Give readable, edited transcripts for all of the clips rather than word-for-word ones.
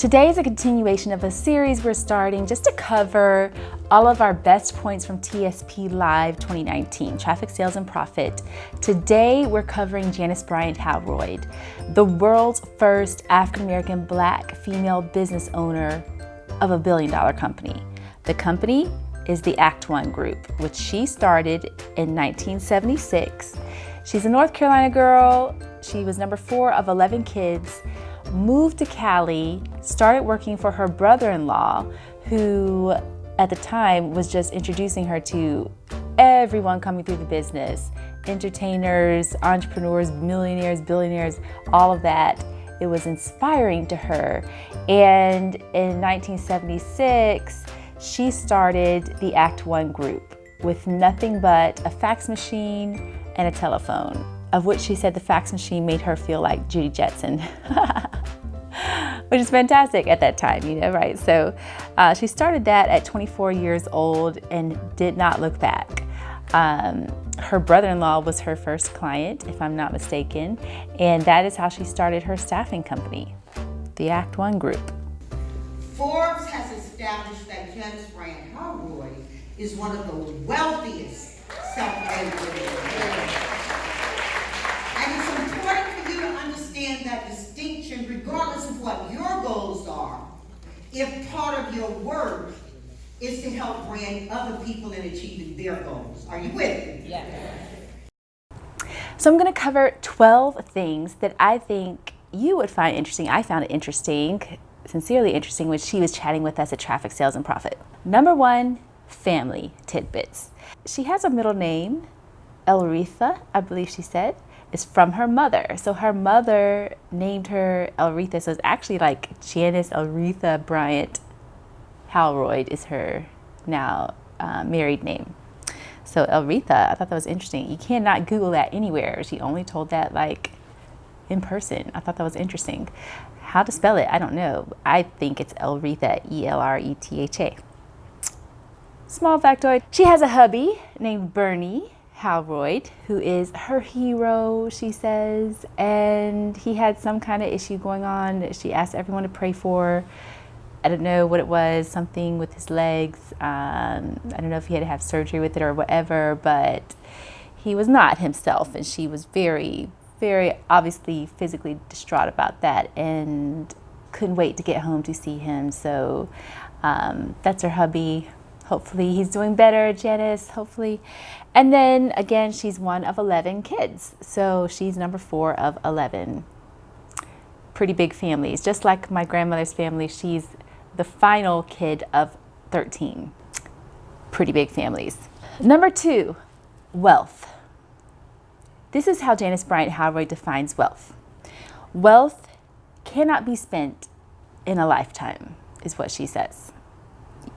Today is a continuation of a series we're starting just to cover all of our best points from TSP Live 2019, Traffic Sales and Profit. Today we're covering Janice Bryant Howroyd, the world's first African-American Black female business owner of a billion-dollar company. The company is the Act One Group, which she started in 1976. She's a North Carolina girl. She was number 4 of 11 kids, moved to Cali, started working for her brother-in-law, who at the time was just introducing her to everyone coming through the business, entertainers, entrepreneurs, millionaires, billionaires, all of that. It was inspiring to her. And in 1976, she started the Act One Group with nothing but a fax machine and a telephone, of which she said the fax machine made her feel like Judy Jetson, which is fantastic at that time, you know, right? So she started that at 24 years old and did not look back. Her brother-in-law was her first client, if I'm not mistaken, and that is how she started her staffing company, the Act One Group. Forbes has established that Janice Bryant Howroyd is one of the wealthiest self-made women. And it's important for you to understand that distinction regardless of what your goals are, if part of your work is to help brand other people in achieving their goals. Are you with me? Yes. So I'm going to cover 12 things that I think you would find interesting. I found it interesting, sincerely interesting, when she was chatting with us at Traffic Sales and Profit. Number 1, family tidbits. She has a middle name, Elretha, I believe she said. Is from her mother. So her mother named her Elretha. So it's actually like Janice Elretha Bryant Howroyd is her now married name. So Elretha, I thought that was interesting. You cannot Google that anywhere. She only told that like in person. I thought that was interesting. How to spell it, I don't know. I think it's Elretha, E-L-R-E-T-H-A. Small factoid. She has a hubby named Bernie Howroyd, who is her hero, she says, and he had some kind of issue going on that she asked everyone to pray for. I don't know what it was, something with his legs. I don't know if he had to have surgery with it or whatever, but he was not himself, and she was very, very obviously physically distraught about that and couldn't wait to get home to see him. So that's her hubby. Hopefully he's doing better, Janice, hopefully. And then again, she's one of 11 kids. So she's number 4 of 11. Pretty big families. Just like my grandmother's family, she's the final kid of 13. Pretty big families. Number 2, wealth. This is how Janice Bryant Howroyd defines wealth. Wealth cannot be spent in a lifetime, is what she says.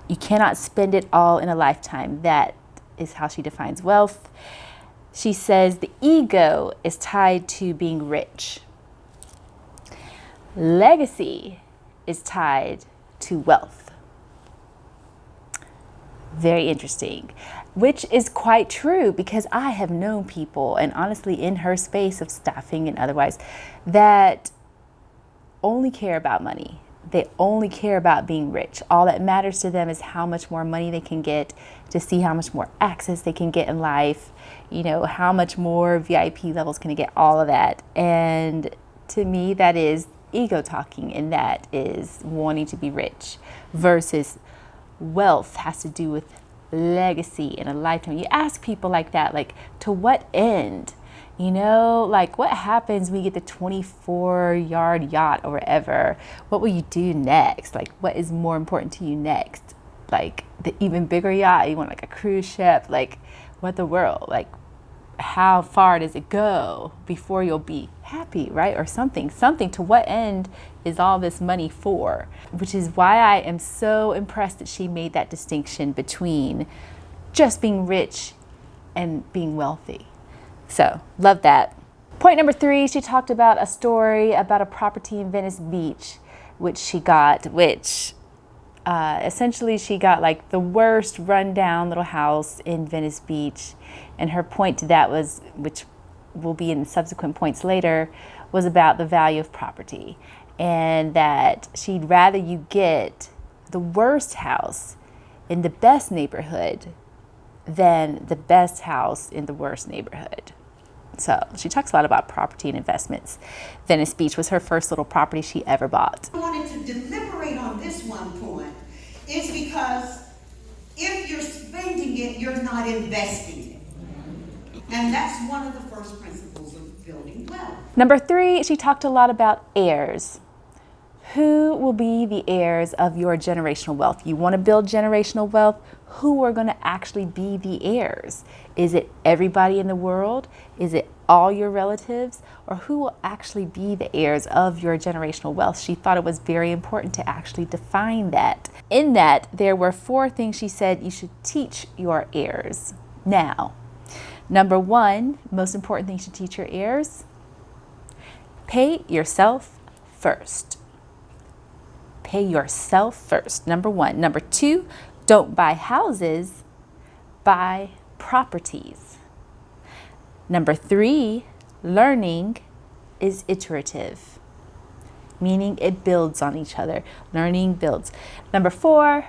You cannot spend it all in a lifetime. That is how she defines wealth. She says the ego is tied to being rich. Legacy is tied to wealth. Very interesting, which is quite true because I have known people, and honestly in her space of staffing and otherwise, that only care about money. They only care about being rich. All that matters to them is how much more money they can get, to see how much more access they can get in life, you know, how much more VIP levels can they get, all of that. And to me, that is ego talking, and that is wanting to be rich, versus wealth has to do with legacy in a lifetime. You ask people like that, like, to what end? You know, like, what happens when you get the 24-yard yacht or whatever? What will you do next? Like, what is more important to you next? Like, the even bigger yacht? You want like a cruise ship? Like, what the world? Like, how far does it go before you'll be happy, right? Or something. To what end is all this money for? Which is why I am so impressed that she made that distinction between just being rich and being wealthy. So, love that. Point number 3, she talked about a story about a property in Venice Beach, which she got, essentially she got like the worst rundown little house in Venice Beach. And her point to that was, which will be in subsequent points later, was about the value of property. and that she'd rather you get the worst house in the best neighborhood than the best house in the worst neighborhood. So she talks a lot about property and investments. Venice Beach was her first little property she ever bought. I wanted to deliberate on this one point is because if you're spending it, you're not investing it. And that's one of the first principles of building wealth. Number 3, she talked a lot about heirs. Who will be the heirs of your generational wealth? You want to build generational wealth? Who are going to actually be the heirs? Is it everybody in the world? Is it all your relatives? Or who will actually be the heirs of your generational wealth? She thought it was very important to actually define that. In that, there were 4 things she said you should teach your heirs. Now, number 1, most important thing you should teach your heirs, pay yourself first. Pay yourself first, number 1. Number 2, don't buy houses, buy properties. Number 3, learning is iterative, meaning it builds on each other. Learning builds. Number 4,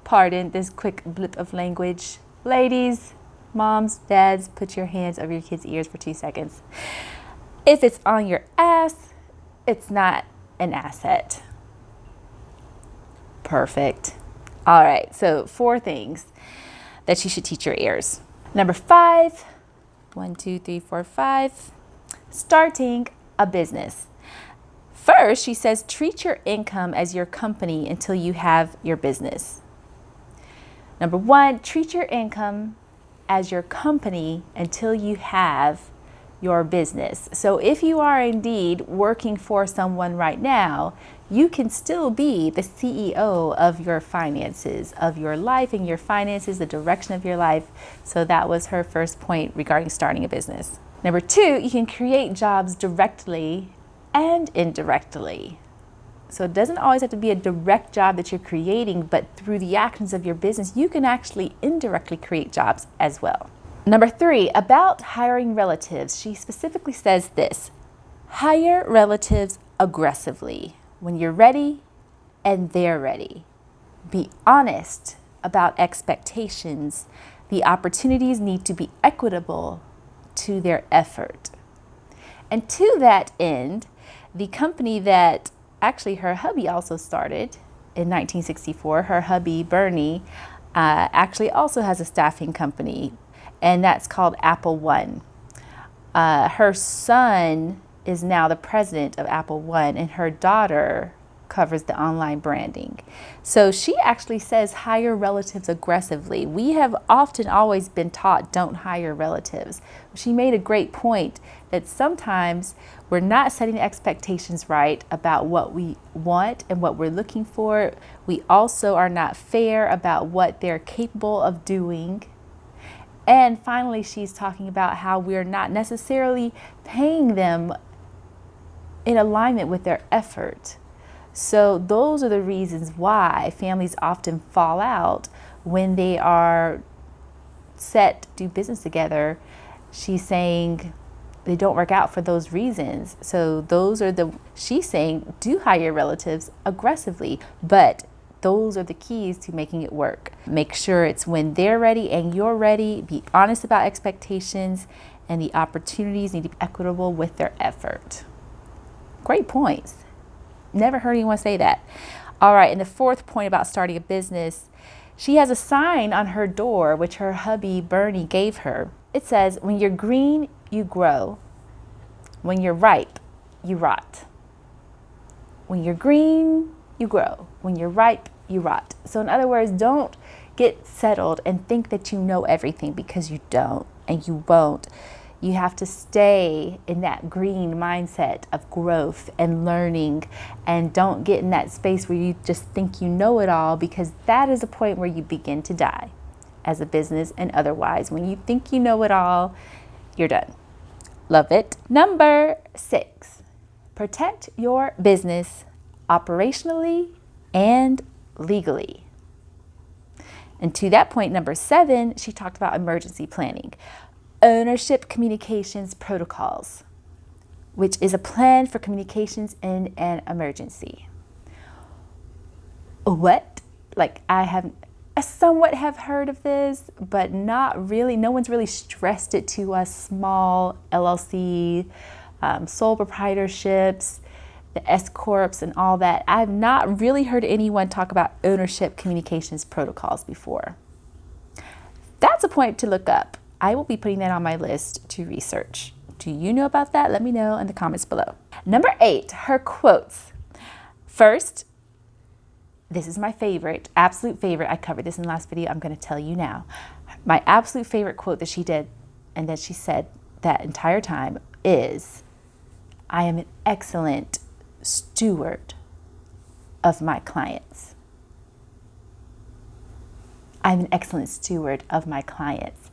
pardon this quick blip of language. Ladies, moms, dads, put your hands over your kids' ears for 2 seconds. If it's on your ass, it's not an asset. Perfect. All right, so 4 things that you should teach your heirs. Number 5, 1, 2, 3, 4, 5, starting a business. First, she says, treat your income as your company until you have your business. Number 1, treat your income as your company until you have your business. So if you are indeed working for someone right now, you can still be the CEO of your finances, of your life and your finances, the direction of your life. So that was her first point regarding starting a business. Number 2, you can create jobs directly and indirectly. So it doesn't always have to be a direct job that you're creating, but through the actions of your business, you can actually indirectly create jobs as well. Number 3, about hiring relatives. She specifically says this: hire relatives aggressively when you're ready and they're ready. Be honest about expectations. The opportunities need to be equitable to their effort. And to that end, the company that actually her hubby also started in 1964, her hubby Bernie, actually also has a staffing company, and that's called Apple One. Her son is now the president of Apple One, and her daughter covers the online branding. So she actually says hire relatives aggressively. We have often always been taught don't hire relatives. She made a great point that sometimes we're not setting expectations right about what we want and what we're looking for. We also are not fair about what they're capable of doing. And finally, she's talking about how we're not necessarily paying them in alignment with their effort. So those are the reasons why families often fall out when they are set to do business together. She's saying they don't work out for those reasons. So those are she's saying do hire relatives aggressively, but those are the keys to making it work. Make sure it's when they're ready and you're ready. Be honest about expectations, and the opportunities need to be equitable with their effort. Great points. Never heard anyone say that. All right, and the 4th point about starting a business, she has a sign on her door, which her hubby Bernie gave her. It says, when you're green, you grow. When you're ripe, you rot. When you're green, you grow. When you're ripe, you rot. So in other words, don't get settled and think that you know everything, because you don't and you won't. You have to stay in that green mindset of growth and learning, and don't get in that space where you just think you know it all, because that is a point where you begin to die as a business and otherwise. When you think you know it all, you're done. Love it. Number 6, protect your business operationally and legally. And to that point, number 7, she talked about emergency planning. Ownership communications protocols. which is a plan for communications in an emergency. What? Like, I somewhat have heard of this, but not really. No one's really stressed it to us small LLC, sole proprietorships, the S corps and all that. I've not really heard anyone talk about ownership communications protocols before. That's a point to look up. I will be putting that on my list to research. Do you know about that? Let me know in the comments below. Number 8, her quotes. First, this is my favorite, absolute favorite. I covered this in the last video. I'm going to tell you now. My absolute favorite quote that she did and that she said that entire time is, I am an excellent steward of my clients. I'm an excellent steward of my clients.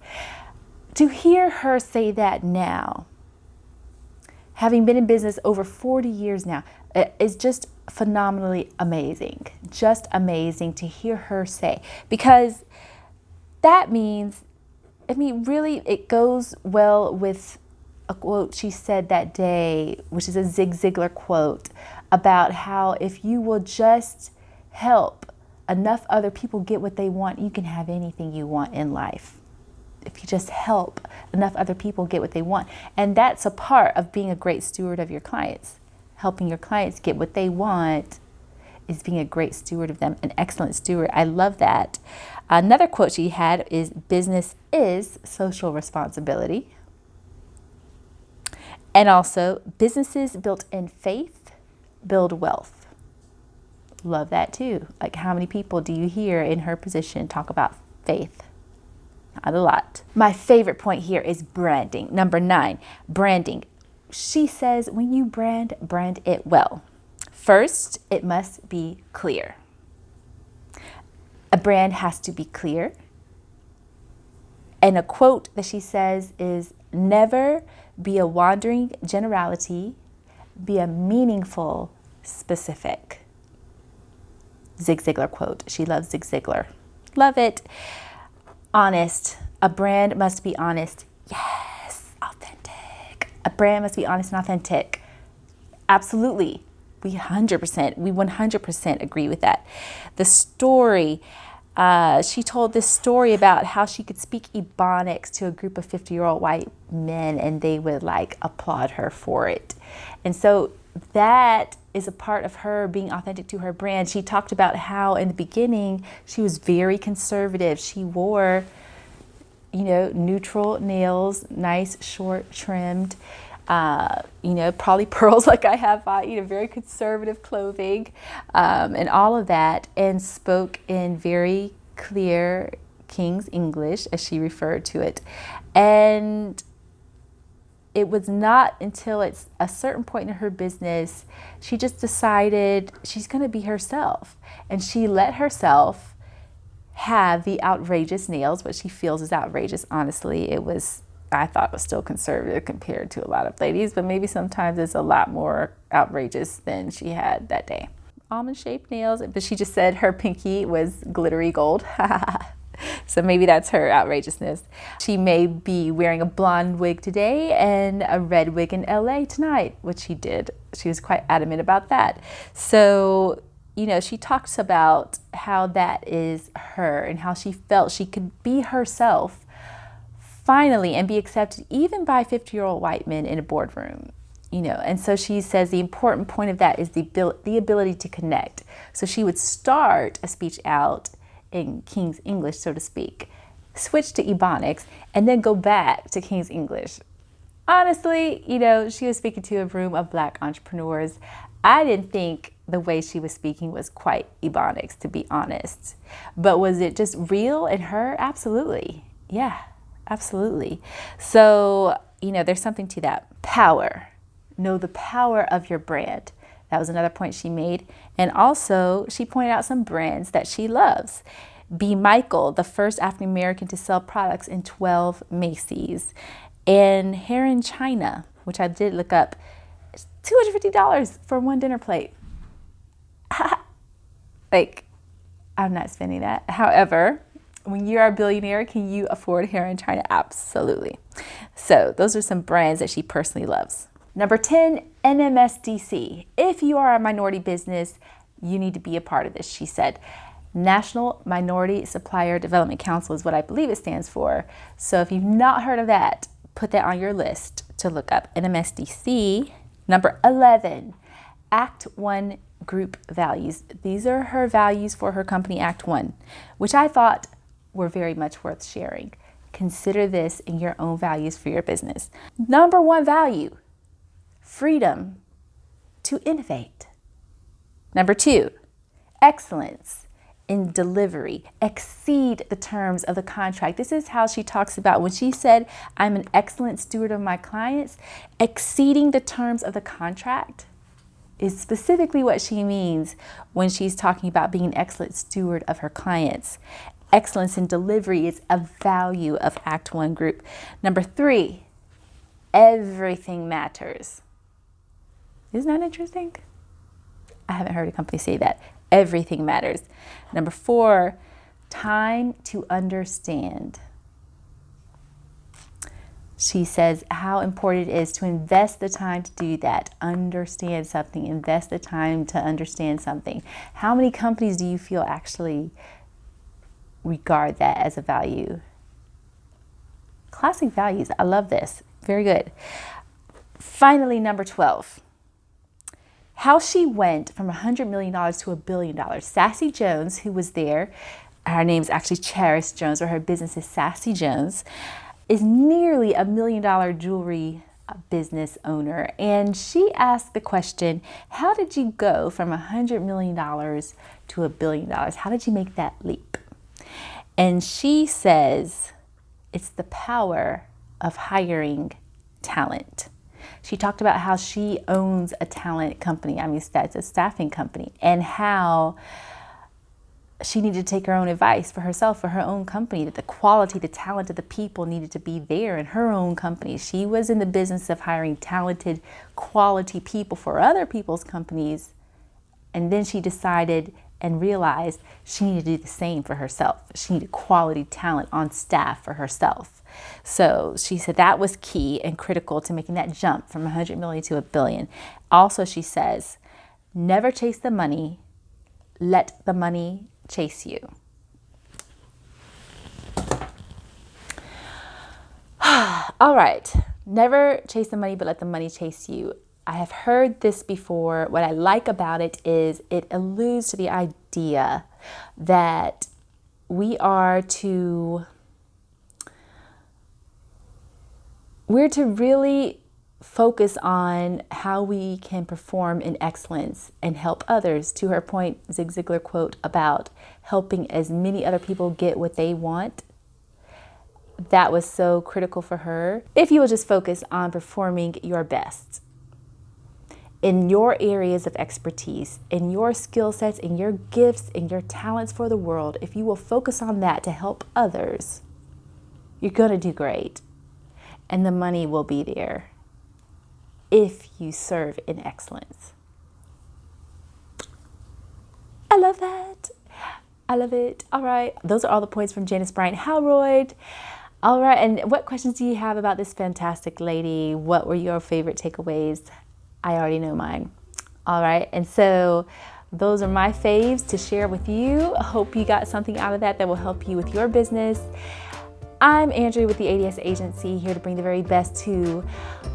To hear her say that now, having been in business over 40 years now, is just phenomenally amazing. Just amazing to hear her say, because that means, really it goes well with a quote she said that day, which is a Zig Ziglar quote about how if you will just help enough other people get what they want, you can have anything you want in life. If you just help enough other people get what they want. And that's a part of being a great steward of your clients. Helping your clients get what they want is being a great steward of them, an excellent steward. I love that. Another quote she had is, business is social responsibility. And also, businesses built in faith build wealth. Love that too. Like, how many people do you hear in her position talk about faith? Not a lot. My favorite point here is branding. Number 9, branding. She says, when you brand it well. First, it must be clear. A brand has to be clear. And a quote that she says is, never be a wandering generality, be a meaningful specific. Zig Ziglar quote. She loves Zig Ziglar. Love it. Honest. A brand must be honest. Yes, authentic. A brand must be honest and authentic. Absolutely. We 100% agree with that. The story, she told this story about how she could speak Ebonics to a group of 50-year-old white men and they would like applaud her for it. And so that is a part of her being authentic to her brand. She talked about how in the beginning she was very conservative. She wore, neutral nails, nice, short, trimmed, probably pearls like I have, very conservative clothing, and all of that, and spoke in very clear King's English, as she referred to it. And it was not until it's a certain point in her business, she just decided she's going to be herself. And she let herself have the outrageous nails, what she feels is outrageous. Honestly, I thought it was still conservative compared to a lot of ladies, but maybe sometimes it's a lot more outrageous than she had that day. Almond-shaped nails, but she just said her pinky was glittery gold. So maybe that's her outrageousness. She may be wearing a blonde wig today and a red wig in LA tonight, which she did. She was quite adamant about that. So, she talks about how that is her and how she felt she could be herself finally and be accepted even by 50-year-old white men in a boardroom. And so she says the important point of that is the ability to connect. So she would start a speech out in King's English, so to speak, switch to Ebonics, and then go back to King's English. Honestly, she was speaking to a room of Black entrepreneurs. I didn't think the way she was speaking was quite Ebonics, to be honest. But was it just real in her? Absolutely. Yeah, absolutely. So, there's something to that. Power. Know the power of your brand. That was another point she made. And also, she pointed out some brands that she loves. B. Michael, the first African-American to sell products in 12 Macy's. And Hair in China, which I did look up, $250 for one dinner plate. I'm not spending that. However, when you are a billionaire, can you afford Hair in China? Absolutely. So those are some brands that she personally loves. Number 10, NMSDC. If you are a minority business, you need to be a part of this, she said. National Minority Supplier Development Council is what I believe it stands for. So if you've not heard of that, put that on your list to look up. NMSDC. Number 11, Act 1 Group Values. These are her values for her company, Act 1, which I thought were very much worth sharing. Consider this in your own values for your business. Number 1 value, freedom to innovate. Number 2, excellence in delivery. Exceed the terms of the contract. This is how she talks about when she said, I'm an excellent steward of my clients. Exceeding the terms of the contract is specifically what she means when she's talking about being an excellent steward of her clients. Excellence in delivery is a value of Act 1 Group. Number 3, everything matters. Isn't that interesting? I haven't heard a company say that. Everything matters. Number 4, time to understand. She says how important it is to invest the time to do that. Understand something. Invest the time to understand something. How many companies do you feel actually regard that as a value? Classic values. I love this. Very good. Finally, number 12. How she went from $100 million to $1 billion. Sassy Jones, who was there, her name is actually Charis Jones, or her business is Sassy Jones, is nearly $1 million jewelry business owner. And she asked the question, how did you go from $100 million to $1 billion? How did you make that leap? And she says, it's the power of hiring talent. She talked about how she owns a talent company. I mean, that's a staffing company, and how she needed to take her own advice for herself, for her own company, that the quality, the talent of the people needed to be there in her own company. She was in the business of hiring talented, quality people for other people's companies. And then she decided and realized she needed to do the same for herself. She needed quality talent on staff for herself. So she said that was key and critical to making that jump from 100 million to $1 billion. Also, she says, never chase the money, let the money chase you. All right, never chase the money, but let the money chase you. I have heard this before. What I like about it is it alludes to the idea that we're to really focus on how we can perform in excellence and help others. To her point, Zig Ziglar quote about helping as many other people get what they want. That was so critical for her. If you will just focus on performing your best in your areas of expertise, in your skill sets, in your gifts, in your talents for the world, if you will focus on that to help others, you're going to do great. And the money will be there if you serve in excellence. I love that. I love it. All right. Those are all the points from Janice Bryant Howroyd. All right. And what questions do you have about this fantastic lady? What were your favorite takeaways? I already know mine. All right. And so those are my faves to share with you. I hope you got something out of that will help you with your business. I'm Andrea with the ADS Agency, here to bring the very best to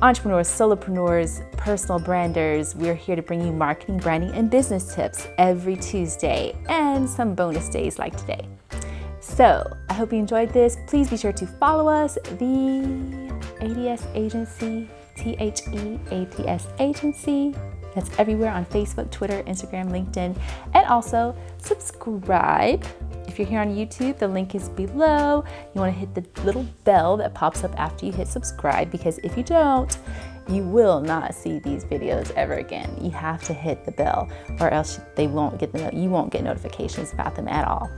entrepreneurs, solopreneurs, personal branders. We're here to bring you marketing, branding, and business tips every Tuesday and some bonus days like today. So I hope you enjoyed this. Please be sure to follow us, the ADS Agency, THEATS Agency. That's everywhere on Facebook, Twitter, Instagram, LinkedIn, and also subscribe. If you're here on YouTube, the link is below. You want to hit the little bell that pops up after you hit subscribe, because if you don't, you will not see these videos ever again. You have to hit the bell, or else you won't get notifications about them at all.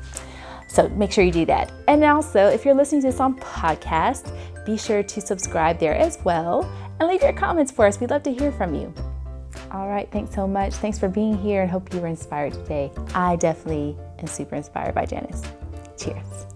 So make sure you do that. And also, if you're listening to this on podcast, be sure to subscribe there as well and leave your comments for us. We'd love to hear from you. All right, thanks so much. Thanks for being here, and hope you were inspired today. I definitely am super inspired by Janice. Cheers.